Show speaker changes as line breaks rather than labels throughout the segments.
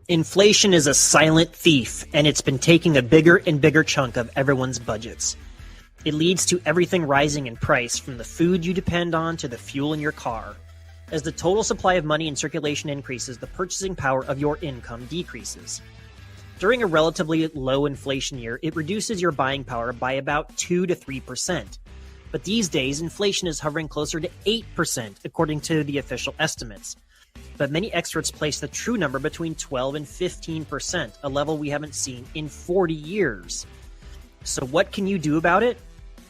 Inflation is a silent thief, and it's been taking a bigger and bigger chunk of everyone's budgets. It leads to everything rising in price, from the food you depend on to the fuel in your car. As the total supply of money in circulation increases, the purchasing power of your income decreases. During a relatively low inflation year, it reduces your buying power by about 2 to 3%. But these days, inflation is hovering closer to 8%, according to the official estimates. But many experts place the true number between 12 and 15%, a level we haven't seen in 40 years. So what can you do about it?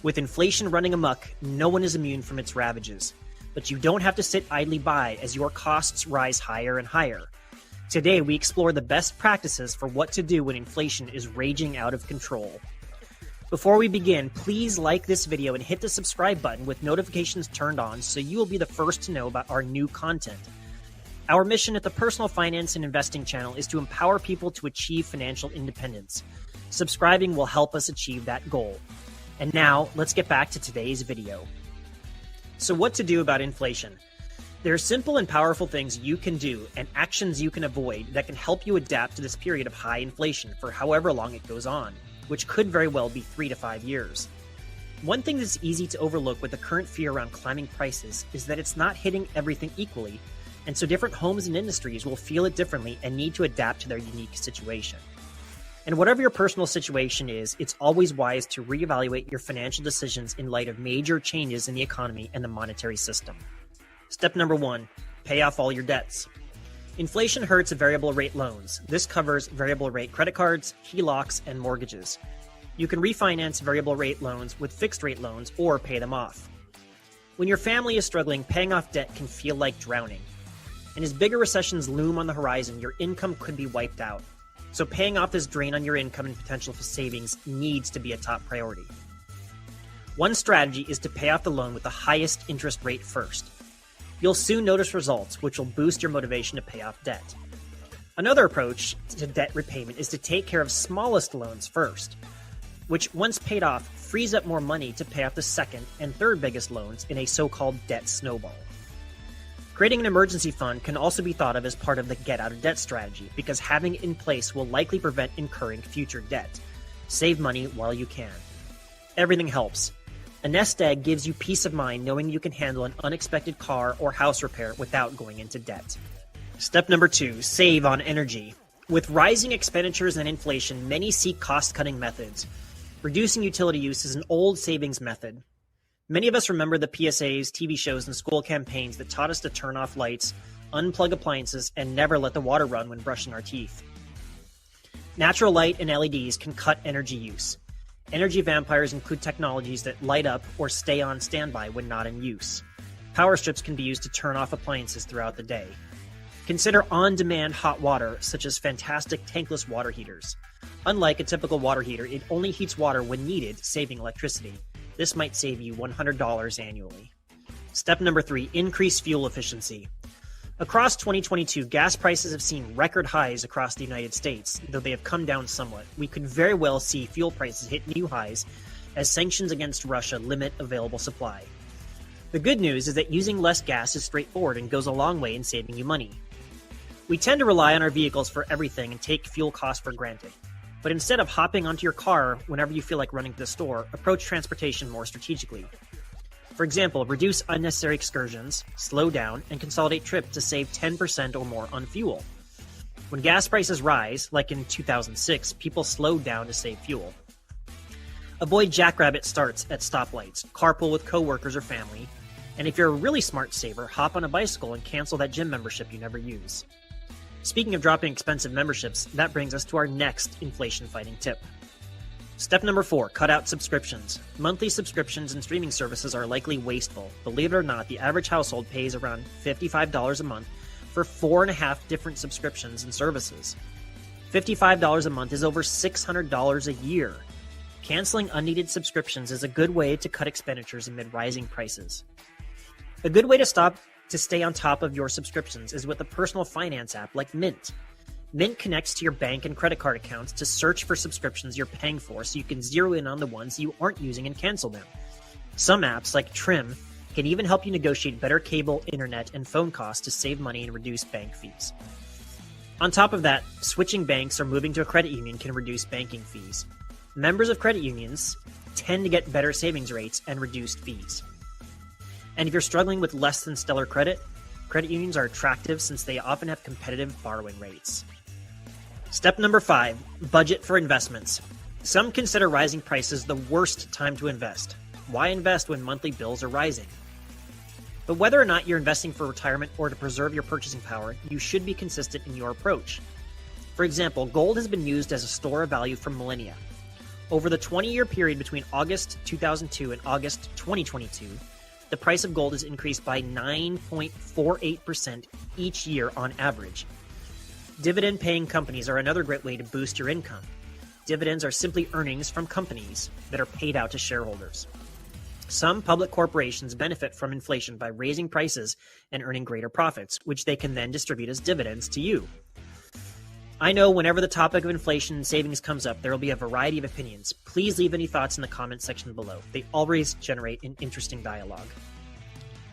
With inflation running amok, no one is immune from its ravages. But you don't have to sit idly by as your costs rise higher and higher. Today, we explore the best practices for what to do when inflation is raging out of control. Before we begin, please like this video and hit the subscribe button with notifications turned on so you will be the first to know about our new content. Our mission at the Personal Finance and Investing channel is to empower people to achieve financial independence. Subscribing will help us achieve that goal. And now, let's get back to today's video. So what to do about inflation? There are simple and powerful things you can do and actions you can avoid that can help you adapt to this period of high inflation for however long it goes on, which could very well be 3 to 5 years. One thing that's easy to overlook with the current fear around climbing prices is that it's not hitting everything equally, and so different homes and industries will feel it differently and need to adapt to their unique situation. And whatever your personal situation is, it's always wise to reevaluate your financial decisions in light of major changes in the economy and the monetary system. Step number 1, pay off all your debts. Inflation hurts variable rate loans. This covers variable rate credit cards, HELOCs, and mortgages. You can refinance variable rate loans with fixed rate loans or pay them off. When your family is struggling, paying off debt can feel like drowning. And as bigger recessions loom on the horizon, your income could be wiped out. So paying off this drain on your income and potential for savings needs to be a top priority. One strategy is to pay off the loan with the highest interest rate first. You'll soon notice results, which will boost your motivation to pay off debt. Another approach to debt repayment is to take care of smallest loans first, which once paid off frees up more money to pay off the second and third biggest loans in a so-called debt snowball. Creating an emergency fund can also be thought of as part of the get out of debt strategy, because having it in place will likely prevent incurring future debt. Save money while you can. Everything helps. A nest egg gives you peace of mind knowing you can handle an unexpected car or house repair without going into debt. Step number 2, save on energy. With rising expenditures and inflation, many seek cost-cutting methods. Reducing utility use is an old savings method. Many of us remember the PSAs, TV shows, and school campaigns that taught us to turn off lights, unplug appliances, and never let the water run when brushing our teeth. Natural light and LEDs can cut energy use. Energy vampires include technologies that light up or stay on standby when not in use. Power strips can be used to turn off appliances throughout the day. Consider on-demand hot water, such as fantastic tankless water heaters. Unlike a typical water heater, it only heats water when needed, saving electricity. This might save you $100 annually. Step number 3, increase fuel efficiency. Across 2022, gas prices have seen record highs across the United States, though they have come down somewhat. We could very well see fuel prices hit new highs as sanctions against Russia limit available supply. The good news is that using less gas is straightforward and goes a long way in saving you money. We tend to rely on our vehicles for everything and take fuel costs for granted. But instead of hopping onto your car whenever you feel like running to the store, approach transportation more strategically. For example, reduce unnecessary excursions, slow down, and consolidate trips to save 10% or more on fuel. When gas prices rise, like in 2006, people slowed down to save fuel. Avoid jackrabbit starts at stoplights, carpool with coworkers or family, and if you're a really smart saver, hop on a bicycle and cancel that gym membership you never use. Speaking of dropping expensive memberships, that brings us to our next inflation-fighting tip. Step number 4, cut out subscriptions. Monthly subscriptions and streaming services are likely wasteful. Believe it or not, the average household pays around $55 a month for 4.5 different subscriptions and services. $55 a month is over $600 a year. Canceling unneeded subscriptions is a good way to cut expenditures amid rising prices. A good way to stay on top of your subscriptions is with a personal finance app like Mint. Mint connects to your bank and credit card accounts to search for subscriptions you're paying for so you can zero in on the ones you aren't using and cancel them. Some apps, like Trim, can even help you negotiate better cable, internet, and phone costs to save money and reduce bank fees. On top of that, switching banks or moving to a credit union can reduce banking fees. Members of credit unions tend to get better savings rates and reduced fees. And if you're struggling with less than stellar credit unions are attractive since they often have competitive borrowing rates. Step number 5, budget for investments. Some consider rising prices the worst time to invest. Why invest when monthly bills are rising? But whether or not you're investing for retirement or to preserve your purchasing power, you should be consistent in your approach. For example, gold has been used as a store of value for millennia. Over the 20-year period between August 2002 and August 2022, the price of gold has increased by 9.48% each year on average. Dividend-paying companies are another great way to boost your income. Dividends are simply earnings from companies that are paid out to shareholders. Some public corporations benefit from inflation by raising prices and earning greater profits, which they can then distribute as dividends to you. I know whenever the topic of inflation and savings comes up, there will be a variety of opinions. Please leave any thoughts in the comment section below. They always generate an interesting dialogue.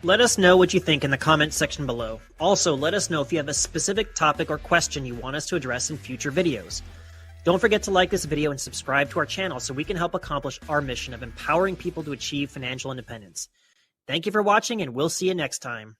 Let us know what you think in the comments section below. Also, let us know if you have a specific topic or question you want us to address in future videos. Don't forget to like this video and subscribe to our channel so we can help accomplish our mission of empowering people to achieve financial independence. Thank you for watching, and we'll see you next time.